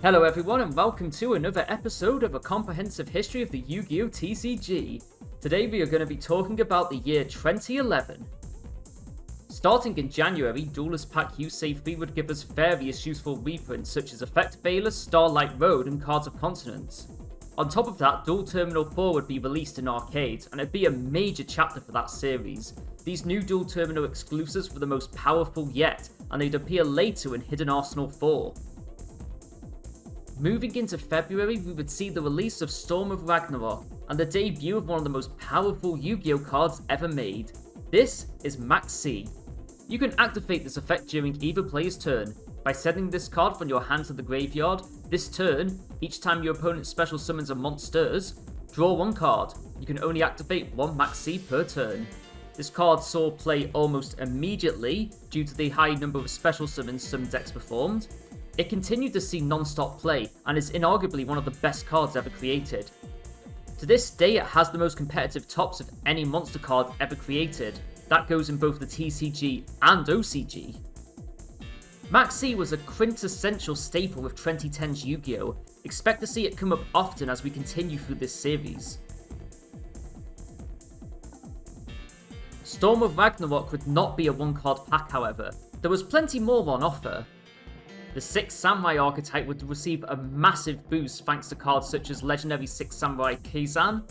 Hello everyone and welcome to another episode of a comprehensive history of the Yu-Gi-Oh! TCG. Today we are going to be talking about the year 2011. Starting in January, Duelist Pack Yusei 3 would give us various useful reprints such as Effect Veiler, Starlight Road and Cards of Continents. On top of that, Duel Terminal 4 would be released in arcades and it'd be a major chapter for that series. These new Duel Terminal exclusives were the most powerful yet, and they'd appear later in Hidden Arsenal 4. Moving into February, we would see the release of Storm of Ragnarok, and the debut of one of the most powerful Yu-Gi-Oh! Cards ever made. This is Max C. You can activate this effect during either player's turn. By sending this card from your hand to the graveyard, this turn, each time your opponent special summons a monsters, draw one card. You can only activate one Max C per turn. This card saw play almost immediately due to the high number of special summons some decks performed. It continued to see non-stop play and is inarguably one of the best cards ever created. To this day, it has the most competitive tops of any monster card ever created. That goes in both the TCG and OCG. Max C was a quintessential staple of 2010's Yu-Gi-Oh! Expect to see it come up often as we continue through this series. Storm of Ragnarok would not be a one-card pack, however. There was plenty more on offer. The 6 Samurai archetype would receive a massive boost thanks to cards such as Legendary 6 Samurai Keizan,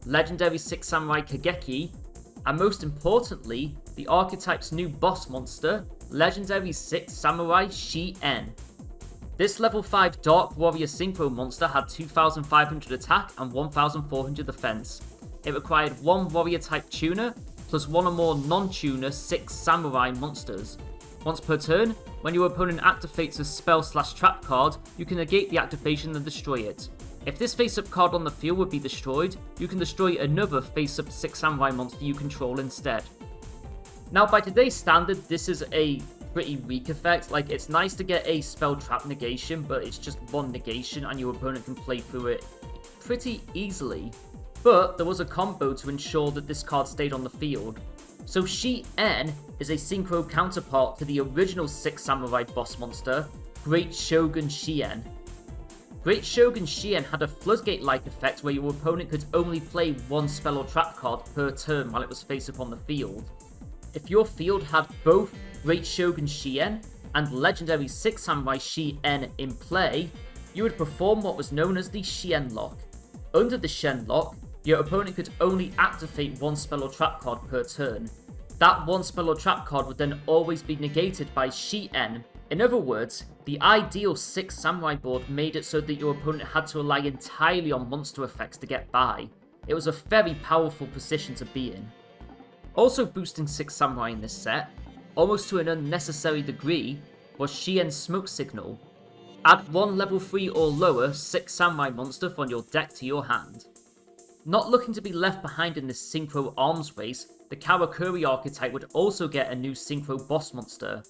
Legendary 6 Samurai Kageki, and most importantly, the archetype's new boss monster, Legendary 6 Samurai Shi-En. This level 5 Dark Warrior Synchro monster had 2500 attack and 1400 defense. It required one Warrior type tuner, plus one or more non-tuner 6 Samurai monsters. Once per turn, when your opponent activates a spell/trap card, you can negate the activation and destroy it. If this face-up card on the field would be destroyed, you can destroy another face-up 6 Samurai monster you control instead. Now by today's standard, this is a pretty weak effect. Like, it's nice to get a spell-trap negation, but it's just one negation and your opponent can play through it pretty easily. But there was a combo to ensure that this card stayed on the field. So Shi-En is a synchro counterpart to the original 6 Samurai boss monster, Great Shogun Shi-En. Great Shogun Shi-En had a floodgate-like effect where your opponent could only play one spell or trap card per turn while it was face up on the field. If your field had both Great Shogun Shi-En and Legendary 6 Samurai Shi-En in play, you would perform what was known as the Shi-En lock. Under the Shen lock, your opponent could only activate one spell or trap card per turn. That one spell or trap card would then always be negated by Shi-En. In other words, the ideal 6 Samurai board made it so that your opponent had to rely entirely on monster effects to get by. It was a very powerful position to be in. Also boosting 6 Samurai in this set, almost to an unnecessary degree, was Shi-En's Smoke Signal. Add one level 3 or lower 6 Samurai monster from your deck to your hand. Not looking to be left behind in this synchro arms race, the Karakuri archetype would also get a new synchro boss monster.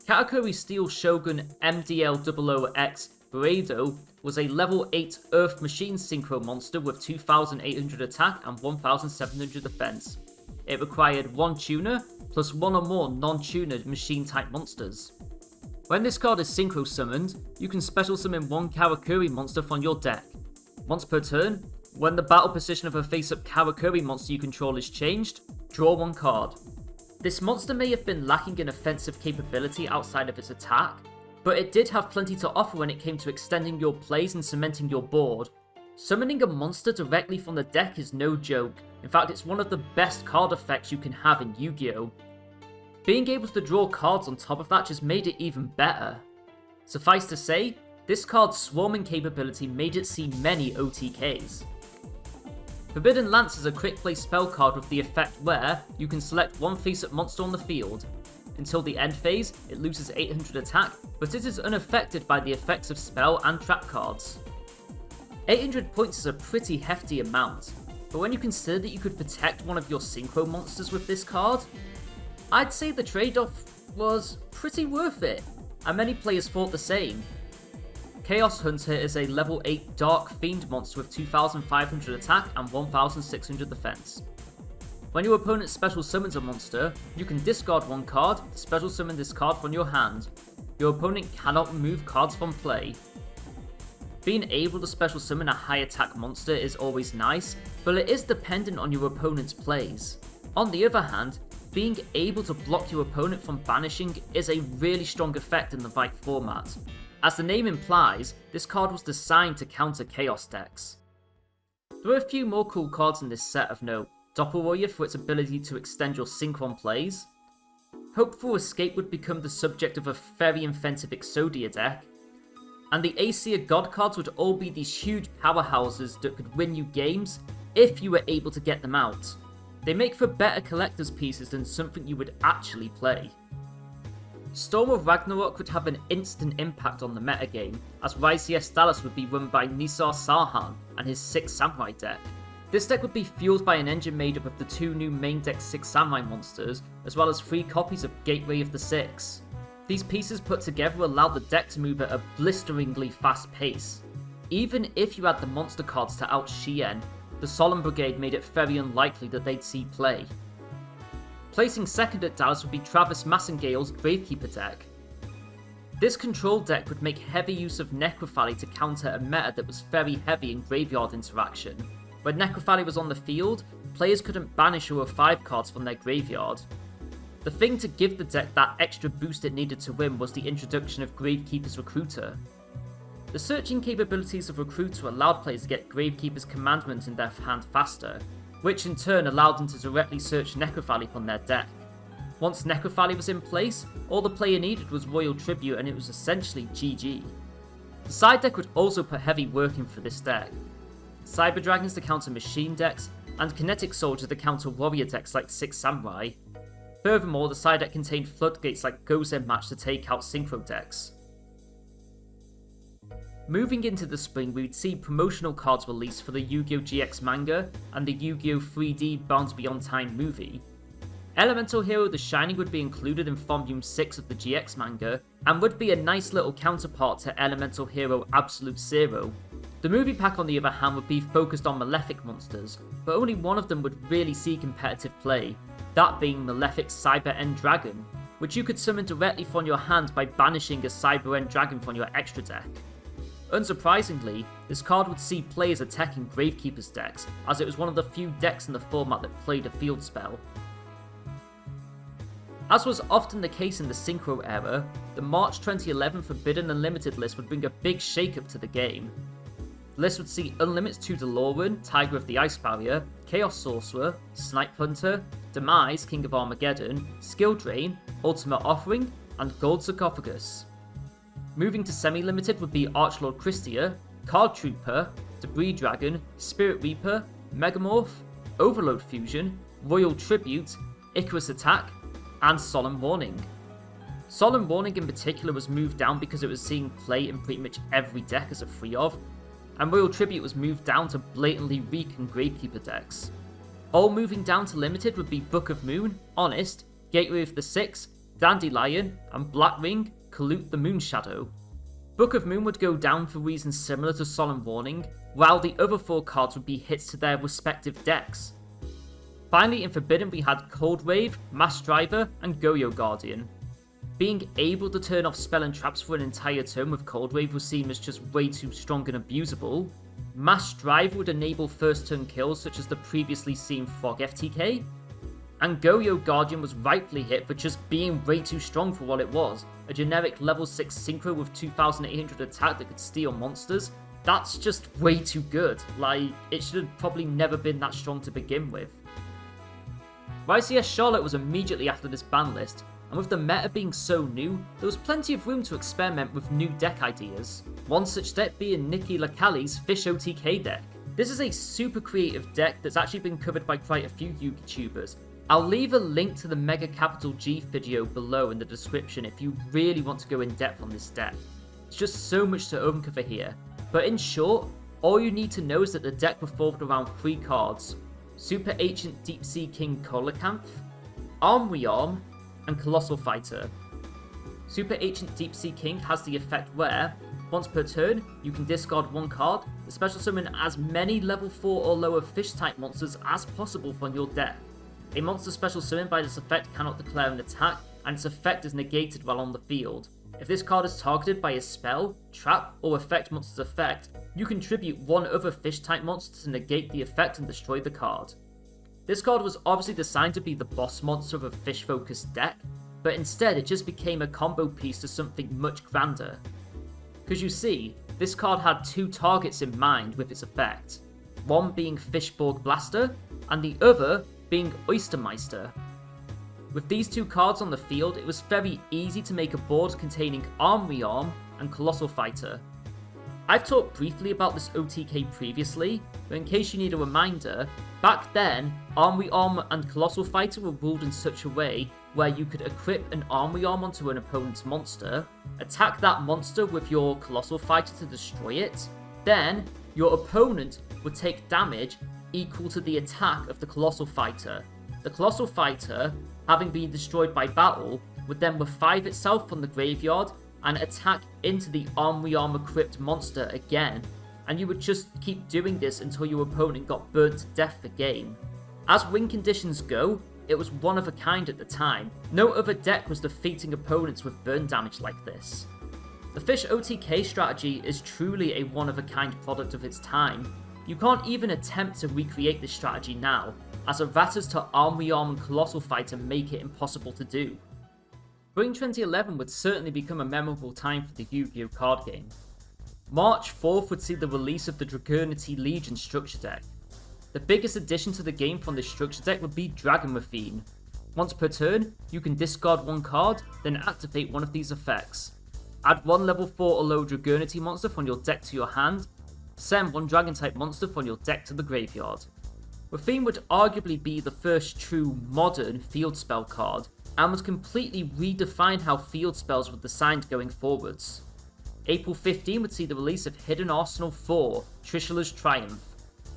Karakuri Steel Shogun MDL00X Beredo was a level 8 Earth Machine synchro monster with 2800 attack and 1700 defense. It required one tuner, plus one or more non-tunered machine type monsters. When this card is synchro summoned, you can special summon one Karakuri monster from your deck. Once per turn, when the battle position of a face-up Karakuri monster you control is changed, draw one card. This monster may have been lacking in offensive capability outside of its attack, but it did have plenty to offer when it came to extending your plays and cementing your board. Summoning a monster directly from the deck is no joke. In fact, it's one of the best card effects you can have in Yu-Gi-Oh! Being able to draw cards on top of that just made it even better. Suffice to say, this card's swarming capability made it see many OTKs. Forbidden Lance is a quick play spell card with the effect where you can select one face-up monster on the field. Until the end phase, it loses 800 attack, but it is unaffected by the effects of spell and trap cards. 800 points is a pretty hefty amount, but when you consider that you could protect one of your synchro monsters with this card, I'd say the trade-off was pretty worth it, and many players thought the same. Chaos Hunter is a level 8 Dark Fiend monster with 2500 attack and 1600 defense. When your opponent special summons a monster, you can discard one card to special summon this card from your hand. Your opponent cannot remove cards from play. Being able to special summon a high attack monster is always nice, but it is dependent on your opponent's plays. On the other hand, being able to block your opponent from banishing is a really strong effect in the right format. As the name implies, this card was designed to counter chaos decks. There are a few more cool cards in this set of note. Doppel Warrior for its ability to extend your synchron plays. Hopeful Escape would become the subject of a very inventive Exodia deck. And the Aesir God cards would all be these huge powerhouses that could win you games if you were able to get them out. They make for better collector's pieces than something you would actually play. Storm of Ragnarok would have an instant impact on the metagame, as YCS Dallas would be run by Nisar Sarhan and his 6 Samurai deck. This deck would be fueled by an engine made up of the 2 new main deck 6 Samurai monsters, as well as 3 copies of Gateway of the Six. These pieces put together allowed the deck to move at a blisteringly fast pace. Even if you had the monster cards to out Shien, the Solemn Brigade made it very unlikely that they'd see play. Placing second at Dallas would be Travis Massengale's Gravekeeper deck. This control deck would make heavy use of Necrophaly to counter a meta that was very heavy in graveyard interaction. When Necrophaly was on the field, players couldn't banish over 5 cards from their graveyard. The thing to give the deck that extra boost it needed to win was the introduction of Gravekeeper's Recruiter. The searching capabilities of Recruiter allowed players to get Gravekeeper's commandment in their hand faster, which in turn allowed them to directly search Necrophaly from their deck. Once Necrophaly was in place, all the player needed was Royal Tribute and it was essentially GG. The side deck would also put heavy work in for this deck. Cyber Dragons to counter machine decks, and Kinetic Soldier to counter warrior decks like 6 Samurai. Furthermore, the side deck contained floodgates like Gozen Match to take out synchro decks. Moving into the spring, we would see promotional cards released for the Yu-Gi-Oh! GX manga and the Yu-Gi-Oh! 3D Bound Beyond Time movie. Elemental Hero The Shining would be included in Volume 6 of the GX manga, and would be a nice little counterpart to Elemental Hero Absolute Zero. The movie pack on the other hand would be focused on Malefic monsters, but only one of them would really see competitive play, that being Malefic Cyber End Dragon, which you could summon directly from your hand by banishing a Cyber End Dragon from your extra deck. Unsurprisingly, this card would see players attacking Gravekeeper's decks, as it was one of the few decks in the format that played a field spell. As was often the case in the Synchro era, the March 2011 Forbidden Unlimited list would bring a big shake-up to the game. The list would see Unlimits 2 DeLorean, Tiger of the Ice Barrier, Chaos Sorcerer, Snipe Hunter, Demise, King of Armageddon, Skill Drain, Ultimate Offering, and Gold Sarcophagus. Moving to semi-limited would be Archlord Christia, Card Trooper, Debris Dragon, Spirit Reaper, Megamorph, Overload Fusion, Royal Tribute, Icarus Attack, and Solemn Warning. Solemn Warning in particular was moved down because it was seeing play in pretty much every deck as a free of, and Royal Tribute was moved down to blatantly weaken Gravekeeper decks. All moving down to limited would be Book of Moon, Honest, Gateway of the Six, Dandelion, and Black Ring, Colute the Moonshadow. Book of Moon would go down for reasons similar to Solemn Warning, while the other 4 cards would be hits to their respective decks. Finally, in Forbidden we had Cold Wave, Mass Driver, and Goyo Guardian. Being able to turn off spell and traps for an entire turn with Cold Wave was seen as just way too strong and abusable. Mass Driver would enable first turn kills such as the previously seen Frog FTK, and Goyo Guardian was rightfully hit for just being way too strong for what it was, a generic level 6 synchro with 2800 attack that could steal monsters. That's just way too good, like, it should have probably never been that strong to begin with. YCS Charlotte was immediately after this ban list, and with the meta being so new, there was plenty of room to experiment with new deck ideas. One such deck being Nikki Lakali's Fish OTK deck. This is a super creative deck that's actually been covered by quite a few YouTubers. I'll leave a link to the Mega Capital G video below in the description if you really want to go in depth on this deck. It's just so much to uncover here, but in short, all you need to know is that the deck revolved around 3 cards: Super Ancient Deep Sea King Colacanth, Arm Rearm, and Colossal Fighter. Super Ancient Deep Sea King has the effect where, once per turn, you can discard 1 card to special summon as many level 4 or lower fish type monsters as possible from your deck. A monster special summoned by this effect cannot declare an attack, and its effect is negated while on the field. If this card is targeted by a spell, trap, or affect monster's effect, you can tribute one other fish type monster to negate the effect and destroy the card. This card was obviously designed to be the boss monster of a fish focused deck, but instead it just became a combo piece to something much grander. Because you see, this card had two targets in mind with its effect, one being Fishborg Blaster, and the other being Oystermeister. With these two cards on the field, it was very easy to make a board containing Arm Rearm and Colossal Fighter. I've talked briefly about this OTK previously, but in case you need a reminder, back then, Arm Rearm and Colossal Fighter were ruled in such a way where you could equip an Arm Rearm onto an opponent's monster, attack that monster with your Colossal Fighter to destroy it, then your opponent would take damage equal to the attack of the Colossal Fighter. The Colossal Fighter, having been destroyed by battle, would then revive itself from the graveyard and attack into the Arm Rearm equipped monster again, and you would just keep doing this until your opponent got burnt to death the game. As win conditions go, it was one of a kind at the time. No other deck was defeating opponents with burn damage like this. The Fish OTK strategy is truly a one of a kind product of its time. You can't even attempt to recreate this strategy now, as erratas to Arm Rearm and Colossal Fighter make it impossible to do. Spring 2011 would certainly become a memorable time for the Yu-Gi-Oh card game. March 4th would see the release of the Dragonity Legion structure deck. The biggest addition to the game from this structure deck would be Dragon Ravine. Once per turn, you can discard one card, then activate one of these effects. Add one level 4 or low Dragonity monster from your deck to your hand, send one Dragon type monster from your deck to the graveyard. Ravine would arguably be the first true modern field spell card, and would completely redefine how field spells were designed going forwards. April 15 would see the release of Hidden Arsenal 4, Trishula's Triumph,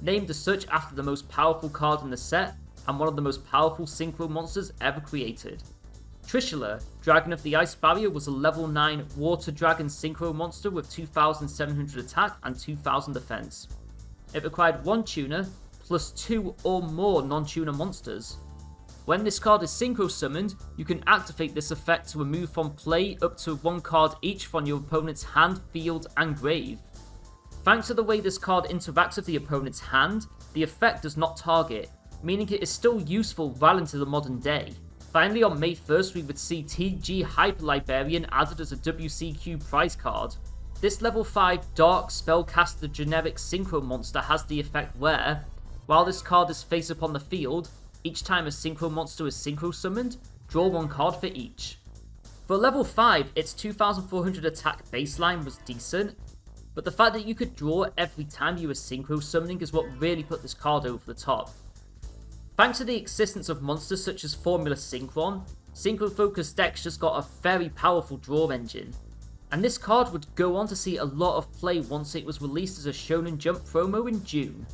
named as such after the most powerful card in the set, and one of the most powerful synchro monsters ever created. Trishula, Dragon of the Ice Barrier, was a level 9 Water Dragon synchro monster with 2700 attack and 2000 defense. It required one tuner, plus 2 or more non-tuner monsters. When this card is synchro summoned, you can activate this effect to remove from play up to one card each from your opponent's hand, field, and grave. Thanks to the way this card interacts with the opponent's hand, the effect does not target, meaning it is still useful well into the modern day. Finally, on May 1st, we would see TG Hyper Librarian added as a WCQ prize card. This level 5 Dark Spellcaster generic synchro monster has the effect where, while this card is face up on the field, each time a synchro monster is synchro summoned, draw one card for each. For level 5, its 2400 attack baseline was decent, but the fact that you could draw every time you were synchro summoning is what really put this card over the top. Thanks to the existence of monsters such as Formula Synchron, synchro focused decks just got a very powerful draw engine, and this card would go on to see a lot of play once it was released as a Shonen Jump promo in June.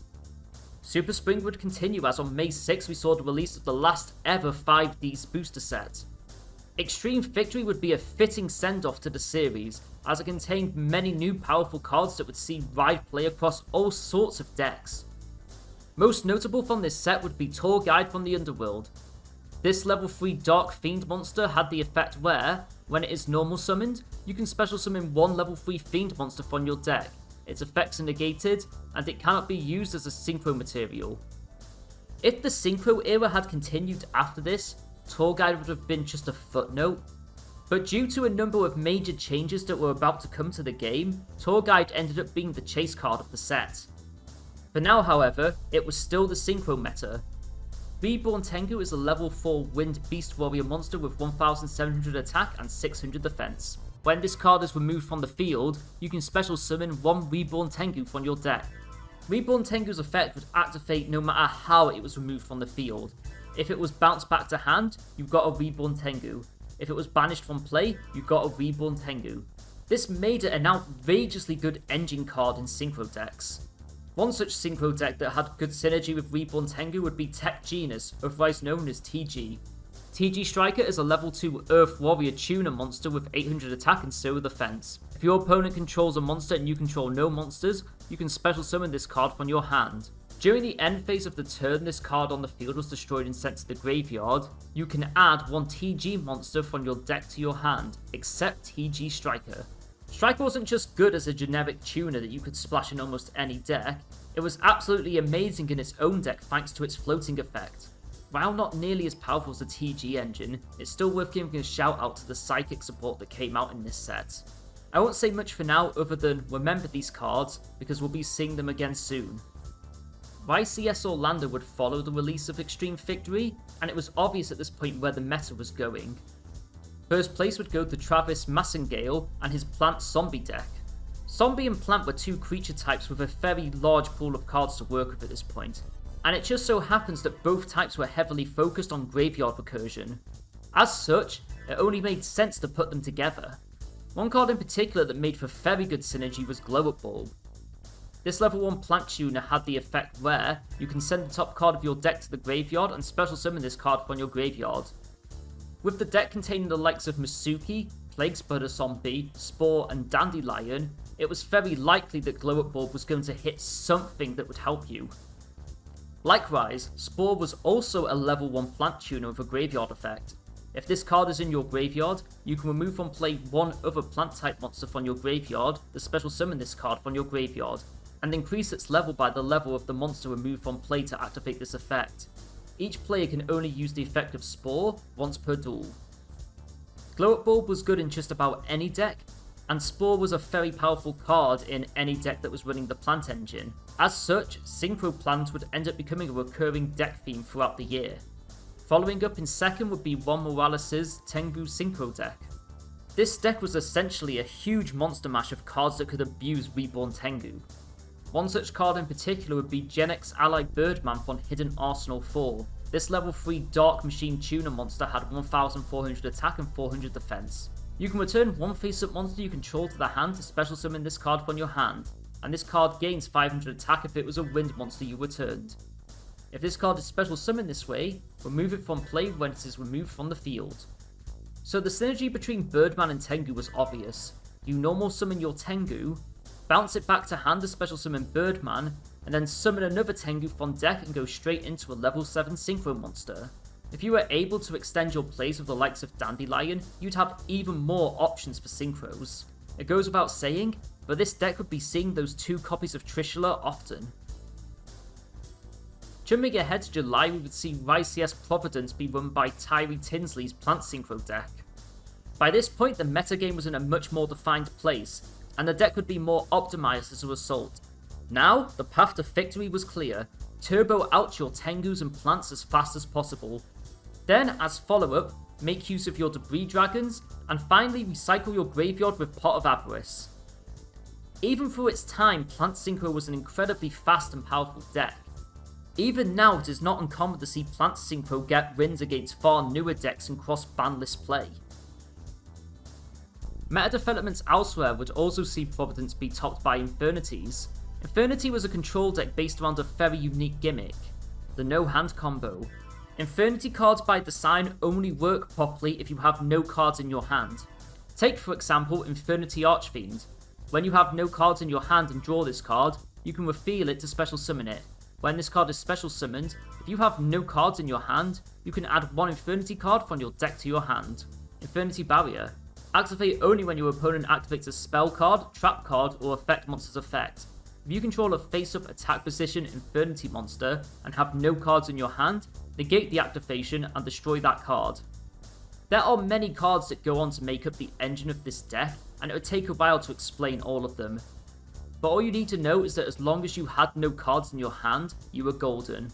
Super Spring would continue as on May 6 we saw the release of the last ever 5Ds booster set. Extreme Victory would be a fitting send-off to the series, as it contained many new powerful cards that would see wide play across all sorts of decks. Most notable from this set would be Tour Guide from the Underworld. This level 3 Dark Fiend monster had the effect where, when it is normal summoned, you can special summon one level 3 Fiend monster from your deck. Its effects are negated, and it cannot be used as a synchro material. If the synchro era had continued after this, Tour Guide would have been just a footnote, but due to a number of major changes that were about to come to the game, Tour Guide ended up being the chase card of the set. For now, however, it was still the synchro meta. Reborn Tengu is a level 4 Wind Beast Warrior monster with 1700 attack and 600 defense. When this card is removed from the field, you can special summon one Reborn Tengu from your deck. Reborn Tengu's effect would activate no matter how it was removed from the field. If it was bounced back to hand, you got a Reborn Tengu. If it was banished from play, you got a Reborn Tengu. This made it an outrageously good engine card in synchro decks. One such synchro deck that had good synergy with Reborn Tengu would be Tech Genus, otherwise known as TG. TG Striker is a level 2 Earth Warrior tuner monster with 800 attack and 0 defense. If your opponent controls a monster and you control no monsters, you can special summon this card from your hand. During the end phase of the turn this card on the field was destroyed and sent to the graveyard, you can add one TG monster from your deck to your hand, except TG Striker. Striker wasn't just good as a generic tuner that you could splash in almost any deck, it was absolutely amazing in its own deck thanks to its floating effect. While not nearly as powerful as the TG engine, it's still worth giving a shout out to the psychic support that came out in this set. I won't say much for now other than remember these cards, because we'll be seeing them again soon. YCS Orlando would follow the release of Extreme Victory, and it was obvious at this point where the meta was going. First place would go to Travis Massengale and his Plant Zombie deck. Zombie and Plant were two creature types with a very large pool of cards to work with at this point, and it just so happens that both types were heavily focused on graveyard recursion. As such, it only made sense to put them together. One card in particular that made for very good synergy was Glow Up Bulb. This level 1 plant tuner had the effect where you can send the top card of your deck to the graveyard and special summon this card from your graveyard. With the deck containing the likes of Masuki, Plague Spider Zombie, Spore and Dandelion, it was very likely that Glow Up Bulb was going to hit something that would help you. Likewise, Spore was also a level 1 plant tuner with a graveyard effect. If this card is in your graveyard, you can remove from play one other plant type monster from your graveyard to special summon this card from your graveyard, and increase its level by the level of the monster removed from play to activate this effect. Each player can only use the effect of Spore once per duel. Glow Up Bulb was good in just about any deck, and Spore was a very powerful card in any deck that was running the plant engine. As such, Synchro Plant would end up becoming a recurring deck theme throughout the year. Following up in second would be Juan Morales' Tengu Synchro deck. This deck was essentially a huge monster mash of cards that could abuse Reborn Tengu. One such card in particular would be Gen X ally Birdman from Hidden Arsenal 4. This level 3 Dark Machine Tuner monster had 1400 attack and 400 defense. You can return one face-up monster you control to the hand to special summon this card from your hand, and this card gains 500 attack if it was a wind monster you returned. If this card is special summoned this way, remove it from play when it is removed from the field. So the synergy between Birdman and Tengu was obvious. You normal summon your Tengu, bounce it back to hand to special summon Birdman, and then summon another Tengu from deck and go straight into a level 7 Synchro monster. If you were able to extend your plays with the likes of Dandelion, you'd have even more options for Synchros. It goes without saying, but this deck would be seeing those two copies of Trishula often. Jumping ahead to July, we would see YCS Providence be run by Tyree Tinsley's Plant Synchro deck. By this point, the metagame was in a much more defined place, and the deck would be more optimized as a result. Now, the path to victory was clear. Turbo out your Tengus and plants as fast as possible. Then, as follow-up, make use of your Debris Dragons, and finally recycle your graveyard with Pot of Avarice. Even through its time, Plant Synchro was an incredibly fast and powerful deck. Even now, it is not uncommon to see Plant Synchro get wins against far newer decks in cross-ban list play. Meta developments elsewhere would also see Providence be topped by Infernities. Infernity was a control deck based around a very unique gimmick, the no-hand combo. Infernity cards by design only work properly if you have no cards in your hand. Take for example Infernity Archfiend. When you have no cards in your hand and draw this card, you can reveal it to special summon it. When this card is special summoned, if you have no cards in your hand, you can add one Infernity card from your deck to your hand. Infernity Barrier. Activate only when your opponent activates a spell card, trap card, or affect monster's effect. If you control a face-up attack position Infernity monster and have no cards in your hand, negate the activation and destroy that card. There are many cards that go on to make up the engine of this deck, and it would take a while to explain all of them. But all you need to know is that as long as you had no cards in your hand, you were golden.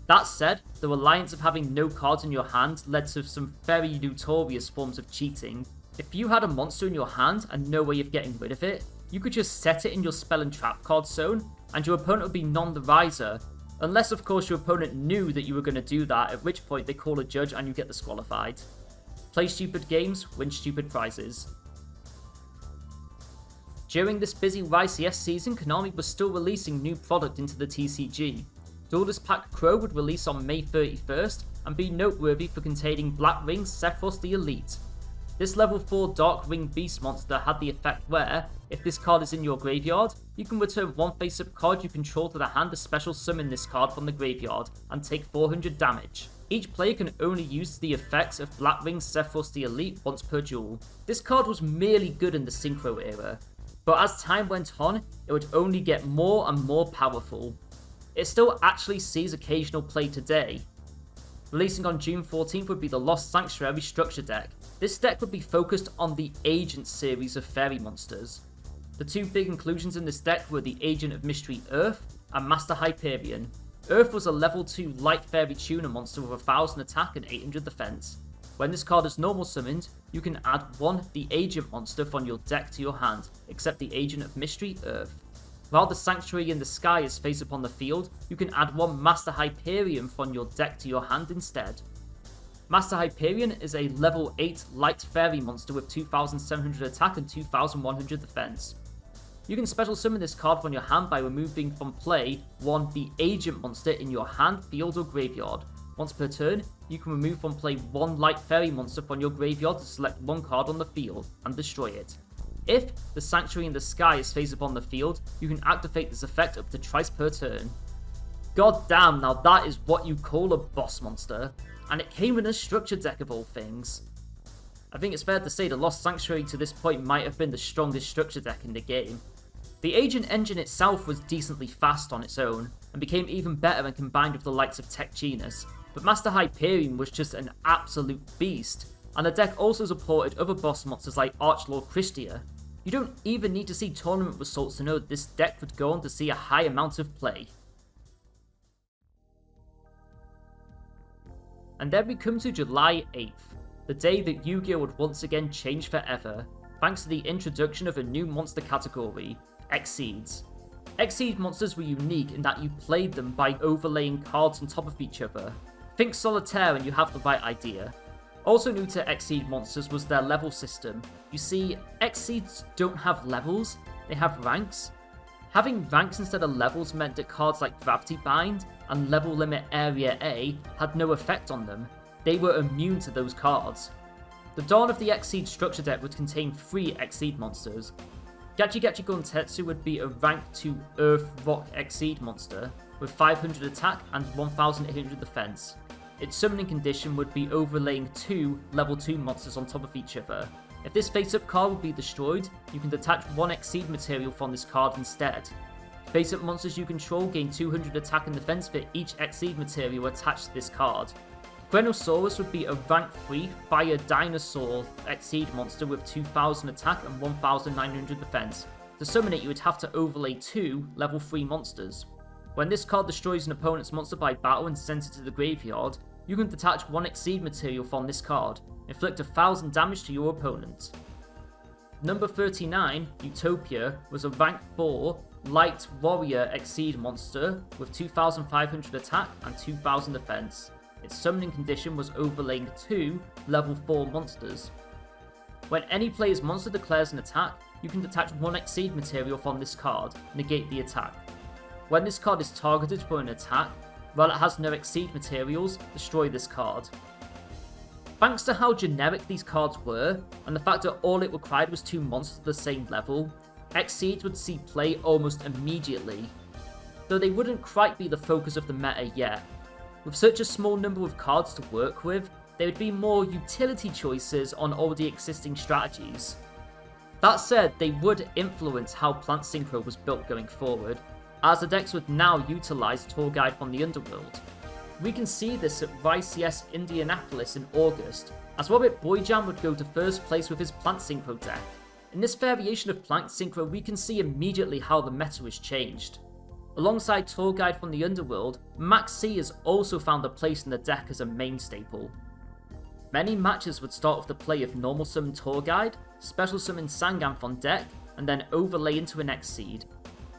That said, the reliance of having no cards in your hand led to some very notorious forms of cheating. If you had a monster in your hand and no way of getting rid of it, you could just set it in your spell and trap card zone, and your opponent would be none the wiser, unless of course your opponent knew that you were going to do that, at which point they call a judge and you get disqualified. Play stupid games, win stupid prizes. During this busy YCS season, Konami was still releasing new product into the TCG. Duelist Pack Crow would release on May 31st and be noteworthy for containing Black Ring Sephiroth the Elite. This level 4 Dark Ring Beast monster had the effect where, if this card is in your graveyard, you can return one face-up card you control to the hand to special summon this card from the graveyard and take 400 damage. Each player can only use the effects of Black Ring Sephiroth the Elite once per duel. This card was merely good in the Synchro era, but as time went on, it would only get more and more powerful. It still actually sees occasional play today. Releasing on June 14th would be the Lost Sanctuary structure deck. This deck would be focused on the Agent series of fairy monsters. The two big inclusions in this deck were the Agent of Mystery Earth and Master Hyperion. Earth was a level 2 light fairy tuner monster with 1000 attack and 800 defense. When this card is normal summoned, you can add one the Agent monster from your deck to your hand, except the Agent of Mystery Earth. While the Sanctuary in the Sky is face up on the field, you can add one Master Hyperion from your deck to your hand instead. Master Hyperion is a level 8 light fairy monster with 2700 attack and 2100 defense. You can special summon this card from your hand by removing from play one the Agent monster in your hand, field or graveyard. Once per turn, you can remove from play one light fairy monster from your graveyard to select one card on the field and destroy it. If the Sanctuary in the Sky is face up on the field, you can activate this effect up to twice per turn. God damn, now that is what you call a boss monster, and it came in a structure deck of all things. I think it's fair to say the Lost Sanctuary to this point might have been the strongest structure deck in the game. The Agent engine itself was decently fast on its own, and became even better when combined with the likes of Tech Genus, but Master Hyperion was just an absolute beast, and the deck also supported other boss monsters like Archlord Christia. You don't even need to see tournament results to know that this deck would go on to see a high amount of play. And then we come to July 8th, the day that Yu-Gi-Oh! Would once again change forever, thanks to the introduction of a new monster category, Exceeds. Exceed monsters were unique in that you played them by overlaying cards on top of each other. Think Solitaire and you have the right idea. Also new to Exceed monsters was their level system. You see, Exceeds don't have levels, they have ranks. Having ranks instead of levels meant that cards like Gravity Bind and Level Limit Area A had no effect on them. They were immune to those cards. The dawn of the Exceed structure deck would contain 3 Exceed monsters. Gachi Gachi Guntetsu would be a rank 2 Earth Rock Exceed monster with 500 attack and 1800 defense. Its summoning condition would be overlaying 2 level 2 monsters on top of each other. If this face-up card would be destroyed, you can detach 1 Exceed material from this card instead. Face-up monsters you control gain 200 attack and defense for each Exceed material attached to this card. Grenosaurus would be a rank 3 Fire Dinosaur Exceed monster with 2000 attack and 1900 defense. To summon it, you would have to overlay 2 level 3 monsters. When this card destroys an opponent's monster by battle and sends it to the graveyard, you can detach 1 Exceed material from this card, inflict 1000 damage to your opponent. Number 39, Utopia, was a rank 4 Light Warrior Exceed monster with 2500 attack and 2000 defense. Its summoning condition was overlaying 2 level 4 monsters. When any player's monster declares an attack, you can detach 1 Exceed material from this card, negate the attack. When this card is targeted for an attack, while it has no Exceed materials, destroy this card. Thanks to how generic these cards were, and the fact that all it required was 2 monsters at the same level, Exceeds would see play almost immediately, though they wouldn't quite be the focus of the meta yet. With such a small number of cards to work with, there would be more utility choices on already existing strategies. That said, they would influence how Plant Synchro was built going forward, as the decks would now utilise Tour Guide from the Underworld. We can see this at YCS Indianapolis in August, as Robert Boyjan would go to first place with his Plant Synchro deck. In this variation of Plant Synchro, we can see immediately how the meta has changed. Alongside Tour Guide from the Underworld, Max C has also found a place in the deck as a main staple. Many matches would start with the play of normal summon Tour Guide, special summon Sanganth on deck, and then overlay into an Exceed.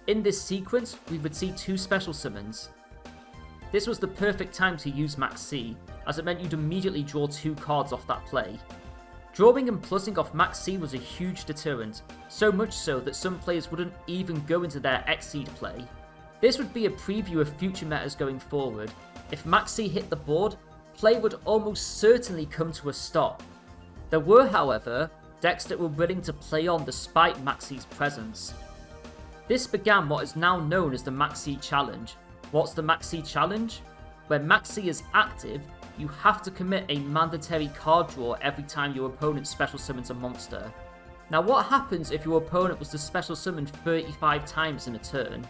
In this sequence, we would see 2 special summons. This was the perfect time to use Max C, as it meant you'd immediately draw 2 cards off that play. Drawing and plussing off Max C was a huge deterrent, so much so that some players wouldn't even go into their Exceed play. This would be a preview of future metas going forward. If Max C hit the board, play would almost certainly come to a stop. There were, however, decks that were willing to play on despite Max C's presence. This began what is now known as the Maxi Challenge. What's the Maxi Challenge? When Maxi is active, you have to commit a mandatory card draw every time your opponent special summons a monster. Now what happens if your opponent was to special summon 35 times in a turn?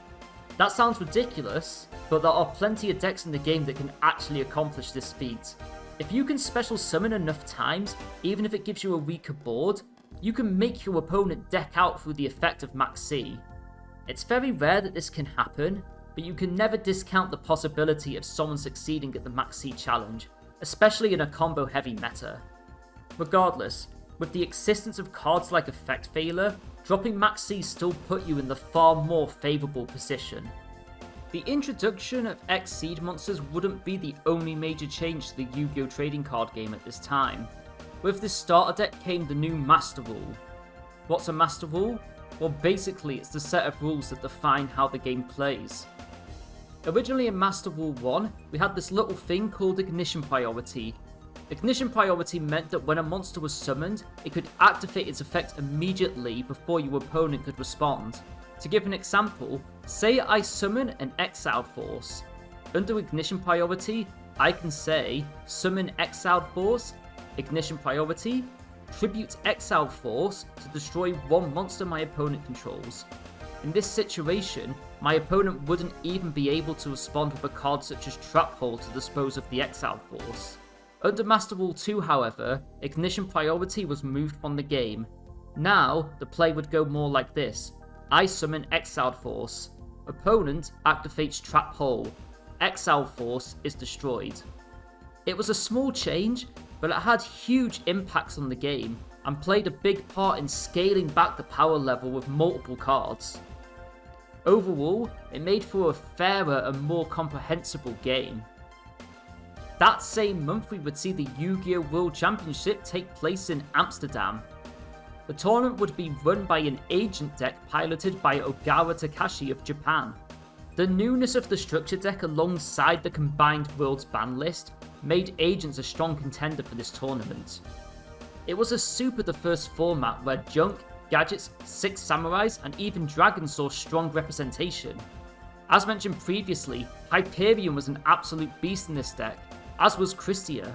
That sounds ridiculous, but there are plenty of decks in the game that can actually accomplish this feat. If you can special summon enough times, even if it gives you a weaker board, you can make your opponent deck out through the effect of Maxi. It's very rare that this can happen, but you can never discount the possibility of someone succeeding at the Maxi Challenge, especially in a combo heavy meta. Regardless, with the existence of cards like Effect Failure, dropping Maxi still put you in the far more favourable position. The introduction of X-Seed monsters wouldn't be the only major change to the Yu-Gi-Oh! Trading card game at this time. With this starter deck came the new Master Rule. What's a Master Rule? Well, basically it's the set of rules that define how the game plays. Originally in Master Rule 1, we had this little thing called Ignition Priority. Ignition Priority meant that when a monster was summoned, it could activate its effect immediately before your opponent could respond. To give an example, say I summon an Exiled Force. Under Ignition Priority, I can say Summon Exiled Force, Ignition Priority, Tribute Exiled Force to destroy one monster my opponent controls. In this situation, my opponent wouldn't even be able to respond with a card such as Trap Hole to dispose of the Exiled Force. Under Master Rule 2, however, Ignition Priority was moved from the game. Now, the play would go more like this. I summon Exiled Force. Opponent activates Trap Hole. Exiled Force is destroyed. It was a small change, but it had huge impacts on the game, and played a big part in scaling back the power level with multiple cards. Overall, it made for a fairer and more comprehensible game. That same month we would see the Yu-Gi-Oh! World Championship take place in Amsterdam. The tournament would be run by an agent deck piloted by Ogawa Takashi of Japan. The newness of the structure deck alongside the combined World's ban list made Agents a strong contender for this tournament. It was a super diverse format where Junk, Gadgets, Six Samurais and even Dragons saw strong representation. As mentioned previously, Hyperion was an absolute beast in this deck, as was Christia.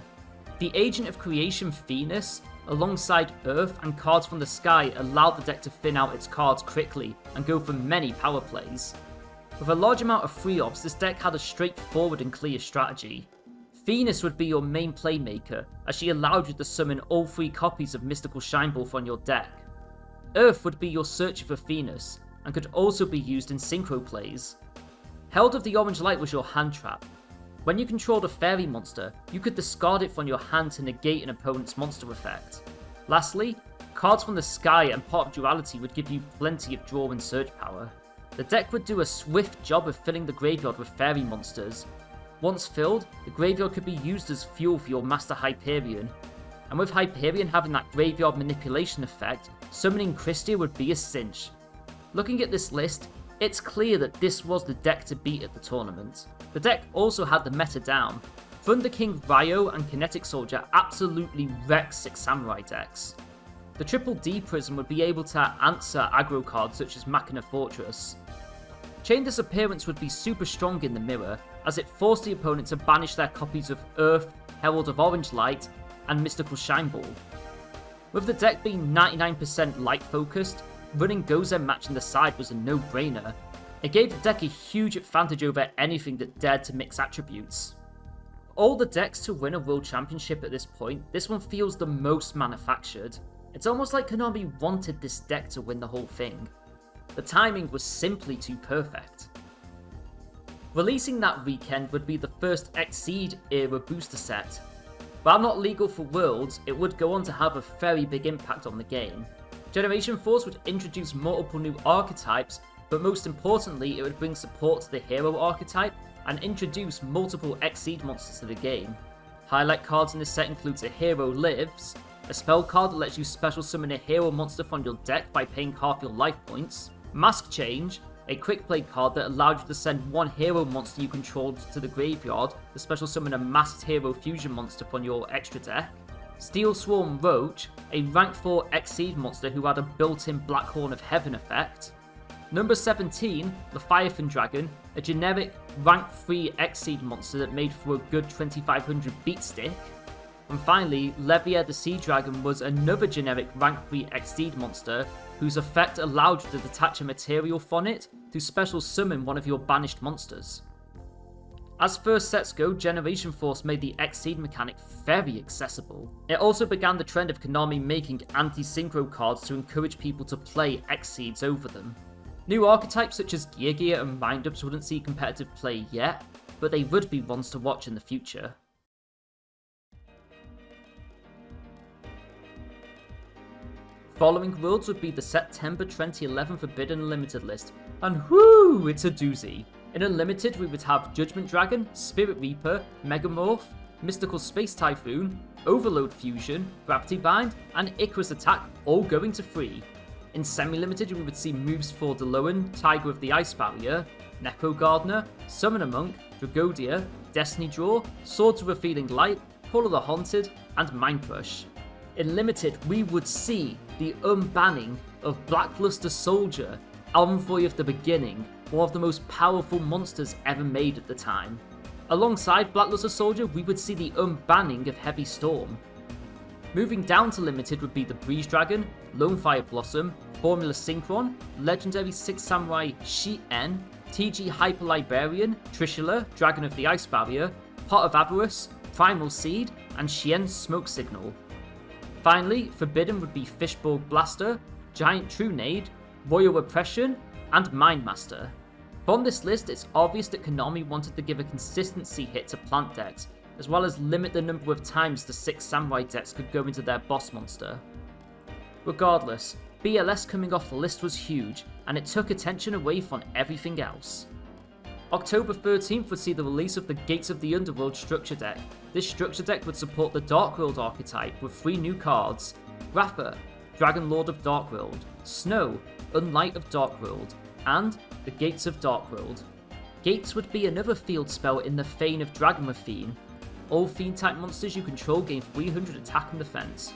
The Agent of Creation Venus, alongside Earth and cards from the sky, allowed the deck to thin out its cards quickly and go for many power plays. With a large amount of free-offs, this deck had a straightforward and clear strategy. Venus would be your main playmaker, as she allowed you to summon all 3 copies of Mystical Shineball from your deck. Earth would be your searcher for Venus, and could also be used in synchro plays. Held of the Orange Light was your hand trap. When you controlled a fairy monster, you could discard it from your hand to negate an opponent's monster effect. Lastly, cards from the sky and Pot of Duality would give you plenty of draw and search power. The deck would do a swift job of filling the graveyard with fairy monsters. Once filled, the graveyard could be used as fuel for your Master Hyperion. And with Hyperion having that graveyard manipulation effect, summoning Christia would be a cinch. Looking at this list, it's clear that this was the deck to beat at the tournament. The deck also had the meta down. Thunder King Ryo and Kinetic Soldier absolutely wrecked Six Samurai decks. The Triple D Prism would be able to answer aggro cards such as Machina Fortress. Chain Disappearance would be super strong in the mirror, as it forced the opponent to banish their copies of Earth, Herald of Orange Light, and Mystical Shineball. With the deck being 99% light focused, running Gozen Match in the side was a no-brainer. It gave the deck a huge advantage over anything that dared to mix attributes. Of all the decks to win a World Championship at this point, this one feels the most manufactured. It's almost like Konami wanted this deck to win the whole thing. The timing was simply too perfect. Releasing that weekend would be the first Exceed era booster set. While not legal for Worlds, it would go on to have a very big impact on the game. Generation Force would introduce multiple new archetypes, but most importantly it would bring support to the hero archetype and introduce multiple Exceed monsters to the game. Highlight cards in this set includes a Hero Lives, a spell card that lets you special summon a hero monster from your deck by paying half your life points, Mask Change, a quick play card that allowed you to send one hero monster you controlled to the graveyard to special summon a masked hero fusion monster from your extra deck, Steel Swarm Roach, a rank 4 Exceed monster who had a built-in Black Horn of Heaven effect, Number 17, Leviathan Dragon, a generic rank 3 X-Seed monster that made for a good 2500 beat stick. And finally, Levier the Sea Dragon was another generic rank 3 X-Seed monster whose effect allowed you to detach a material from it to special summon one of your banished monsters. As first sets go, Generation Force made the X-Seed mechanic very accessible. It also began the trend of Konami making anti-synchro cards to encourage people to play X-Seeds over them. New archetypes such as Gear and Mind-Ups wouldn't see competitive play yet, but they would be ones to watch in the future. Following worlds would be the September 2011 Forbidden Unlimited list, and whoo, it's a doozy. In Unlimited we would have Judgment Dragon, Spirit Reaper, Megamorph, Mystical Space Typhoon, Overload Fusion, Gravity Bind, and Icarus Attack all going to free. In Semi-Limited we would see moves for Deloan, Tiger of the Ice Barrier, Necro Gardener, Summoner Monk, Dragodia, Destiny Draw, Sword to Revealing Light, Call of the Haunted, and Mind Crush. In Limited we would see the unbanning of Blackluster Soldier, Envoy of the Beginning, one of the most powerful monsters ever made at the time. Alongside Blackluster Soldier, we would see the unbanning of Heavy Storm. Moving down to Limited would be the Breeze Dragon, Lone Fire Blossom, Formula Synchron, Legendary 6 Samurai Shi-En, TG Hyper Librarian, Trishula, Dragon of the Ice Barrier, Pot of Avarice, Primal Seed, and Shien Smoke Signal. Finally, Forbidden would be Fishborg Blaster, Giant Trunade, Royal Oppression, and Mindmaster. From this list, it's obvious that Konami wanted to give a consistency hit to plant decks, as well as limit the number of times the 6 Samurai decks could go into their boss monster. Regardless, BLS coming off the list was huge, and it took attention away from everything else. October 13th would see the release of the Gates of the Underworld structure deck. This structure deck would support the Dark World archetype with 3 new cards: Grapha, Dragon Lord of Dark World, Snow, Unlight of Dark World, and the Gates of Dark World. Gates would be another field spell in the vein of Dragon with Fiend. All Fiend type monsters you control gain 300 attack and defense.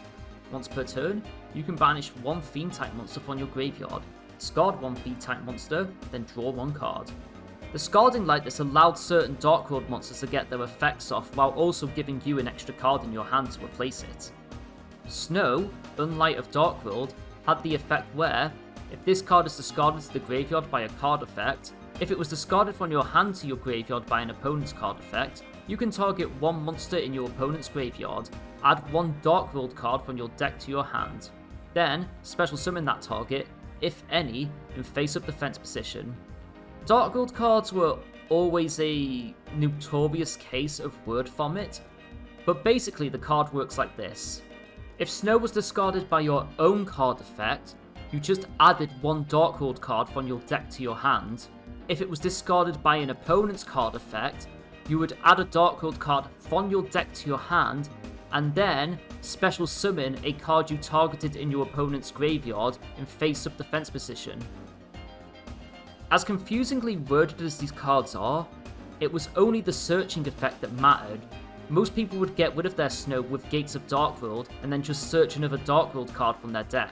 Once per turn, you can banish 1 Fiend type monster from your graveyard, discard 1 Fiend type monster, then draw 1 card. The Scalding Lightness allowed certain Dark World monsters to get their effects off while also giving you an extra card in your hand to replace it. Snow, Unlight of Dark World, had the effect where, if this card is discarded to the graveyard by a card effect, if it was discarded from your hand to your graveyard by an opponent's card effect, you can target 1 monster in your opponent's graveyard, add 1 Dark World card from your deck to your hand, then special summon that target, if any, in face-up defense position. Dark World cards were always a notorious case of word vomit, but basically the card works like this. If Snow was discarded by your own card effect, you just added 1 Dark World card from your deck to your hand. If it was discarded by an opponent's card effect, you would add a Dark World card from your deck to your hand, and then special summon a card you targeted in your opponent's graveyard in face-up defense position. As confusingly worded as these cards are, it was only the searching effect that mattered. Most people would get rid of their Snow with Gates of Dark World and then just search another Dark World card from their deck.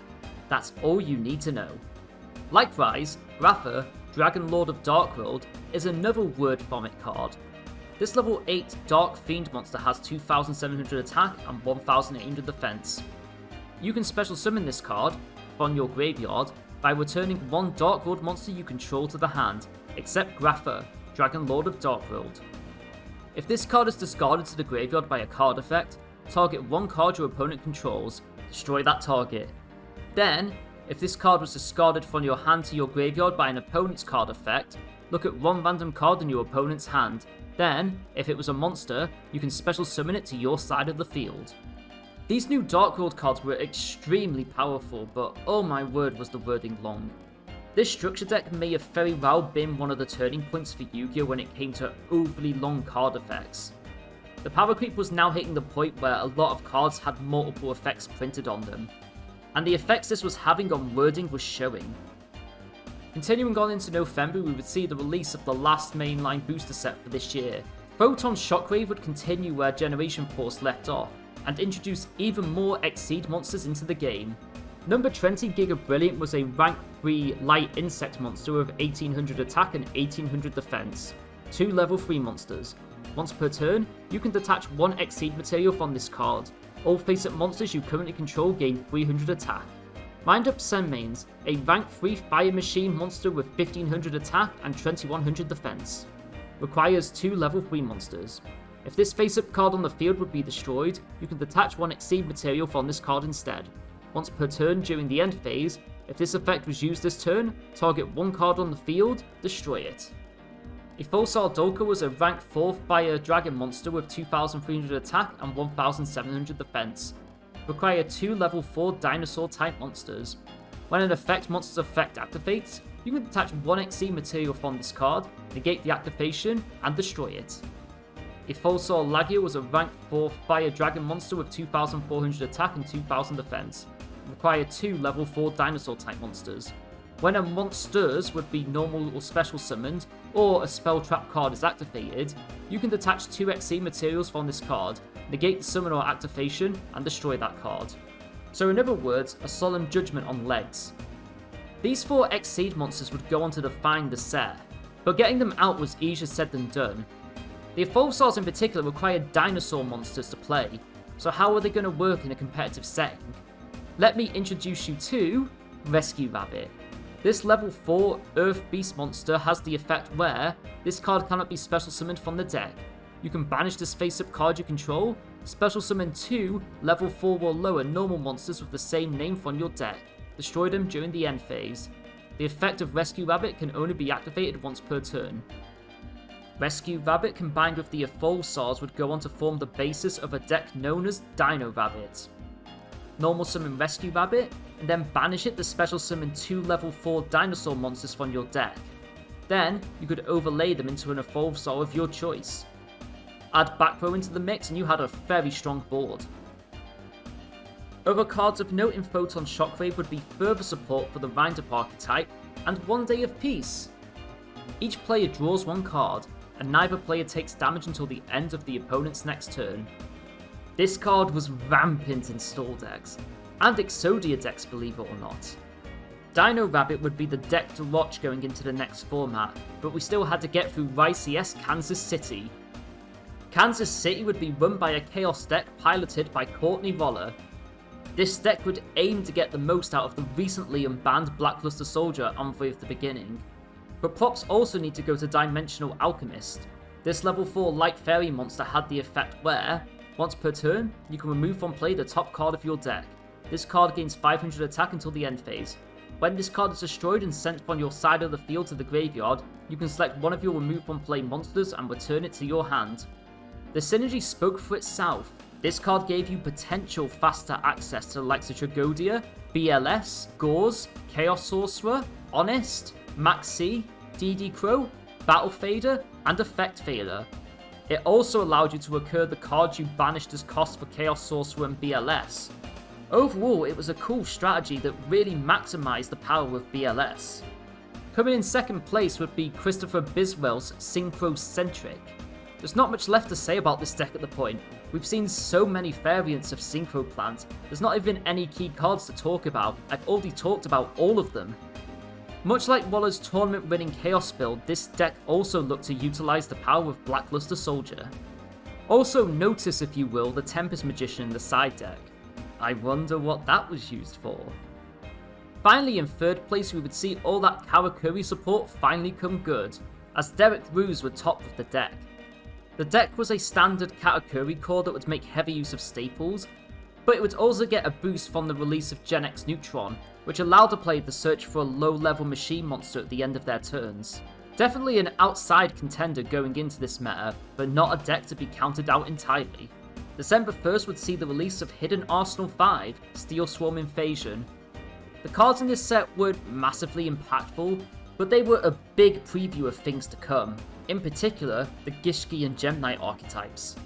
That's all you need to know. Likewise, Grapha, Dragon Lord of Dark World, is another word vomit card. This level 8 Dark Fiend monster has 2700 attack and 1800 defense. You can special summon this card from your graveyard by returning 1 Dark World monster you control to the hand, except Grapha, Dragon Lord of Dark World. If this card is discarded to the graveyard by a card effect, target 1 card your opponent controls, destroy that target. Then, if this card was discarded from your hand to your graveyard by an opponent's card effect, look at 1 random card in your opponent's hand. Then, if it was a monster, you can special summon it to your side of the field. These new Dark World cards were extremely powerful, but oh my word was the wording long. This structure deck may have very well been one of the turning points for Yu-Gi-Oh! When it came to overly long card effects. The power creep was now hitting the point where a lot of cards had multiple effects printed on them, and the effects this was having on wording was showing. Continuing on into November, we would see the release of the last mainline booster set for this year. Photon Shockwave would continue where Generation Force left off, and introduce even more Exceed monsters into the game. Number 20 Giga Brilliant was a rank 3 light insect monster with 1800 attack and 1800 defense. 2 level 3 monsters. Once per turn, you can detach 1 Exceed material from this card. All face-up monsters you currently control gain 300 attack. Wind Up Senmains, a rank 3 fire machine monster with 1500 attack and 2100 defense. Requires 2 level 3 monsters. If this face-up card on the field would be destroyed, you can detach 1 Exceed material from this card instead. Once per turn during the end phase, if this effect was used this turn, target 1 card on the field, destroy it. A Folsar Dolka was a rank 4 fire dragon monster with 2300 attack and 1700 defense. Require 2 level 4 dinosaur type monsters. When an effect monster's effect activates, you can detach 1 Exceed material from this card, negate the activation, and destroy it. A Folsar Lagia was a rank 4 fire dragon monster with 2400 attack and 2000 defense. Require 2 level 4 dinosaur type monsters. When a monster's would be normal or special summoned, or a spell trap card is activated, you can detach 2 Exceed materials from this card, negate the summon or activation, and destroy that card. So in other words, a solemn judgment on legs. These 4 Exceed monsters would go on to define the set, but getting them out was easier said than done. The Folsars in particular required dinosaur monsters to play, so how are they going to work in a competitive setting? Let me introduce you to Rescue Rabbit. This level 4 Earth Beast monster has the effect where this card cannot be special summoned from the deck. You can banish this face-up card you control, special summon 2 level 4 or lower normal monsters with the same name from your deck, destroy them during the end phase. The effect of Rescue Rabbit can only be activated once per turn. Rescue Rabbit combined with the Folsars would go on to form the basis of a deck known as Dino Rabbit. Normal summon Rescue Rabbit, and then banish it to special summon 2 level 4 dinosaur monsters from your deck. Then, you could overlay them into an Folsar of your choice. Add back row into the mix and you had a very strong board. Other cards of note in Photon Shockwave would be further support for the Wind-Up archetype and One Day of Peace. Each player draws 1 card, and neither player takes damage until the end of the opponent's next turn. This card was rampant in stall decks, and Exodia decks believe it or not. Dino Rabbit would be the deck to watch going into the next format, but we still had to get through YCS Kansas City. Kansas City would be run by a Chaos deck piloted by Courtney Roller. This deck would aim to get the most out of the recently unbanned Blackluster Soldier Envoy of the Beginning. But props also need to go to Dimensional Alchemist. This level 4 Light Fairy monster had the effect where, once per turn, you can remove from play the top card of your deck. This card gains 500 attack until the end phase. When this card is destroyed and sent from your side of the field to the graveyard, you can select one of your remove from play monsters and return it to your hand. The synergy spoke for itself. This card gave you potential faster access to the likes of Tragodia, BLS, Gauze, Chaos Sorcerer, Honest, Maxi, DD Crow, Battle Fader, and Effect Fader. It also allowed you to recur the cards you banished as cost for Chaos Sorcerer and BLS. Overall, it was a cool strategy that really maximised the power of BLS. Coming in second place would be Christopher Biswell's Synchrocentric. There's not much left to say about this deck at the point. We've seen so many variants of Synchro Plant, there's not even any key cards to talk about. I've already talked about all of them. Much like Waller's tournament-winning Chaos build, this deck also looked to utilise the power of Blackluster Soldier. Also notice, if you will, the Tempest Magician in the side deck. I wonder what that was used for. Finally, in third place, we would see all that Karakuri support finally come good, as Derek Ruse would top of the deck. The deck was a standard Katakuri core that would make heavy use of staples, but it would also get a boost from the release of Gen X Neutron, which allowed the player to search for a low-level machine monster at the end of their turns. Definitely an outside contender going into this meta, but not a deck to be counted out entirely. December 1st would see the release of Hidden Arsenal 5, Steel Swarm Invasion. The cards in this set were massively impactful, but they were a big preview of things to come, in particular the Gishki and Gem Knight archetypes.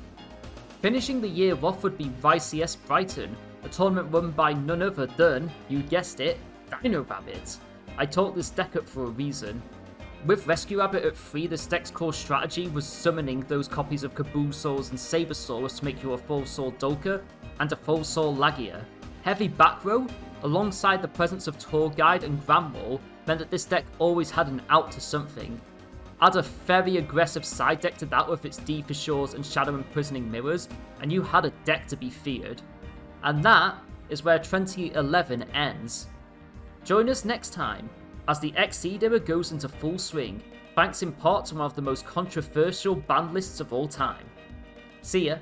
Finishing the year off would be YCS Brighton, a tournament run by none other than, you guessed it, Dino Rabbit. I talked this deck up for a reason. With Rescue Rabbit at 3, this deck's core strategy was summoning those copies of Kabusaurs and Sabersaurus to make you a Folsar Dolka and a Folsar Lagia. Heavy back row, alongside the presence of Tour Guide and Grand Wall, meant that this deck always had an out to something. Add a very aggressive side deck to that with its Deeper Shores and Shadow Imprisoning Mirrors, and you had a deck to be feared. And that is where 2011 ends. Join us next time as the Exceed era goes into full swing, thanks in part to one of the most controversial ban lists of all time. See ya!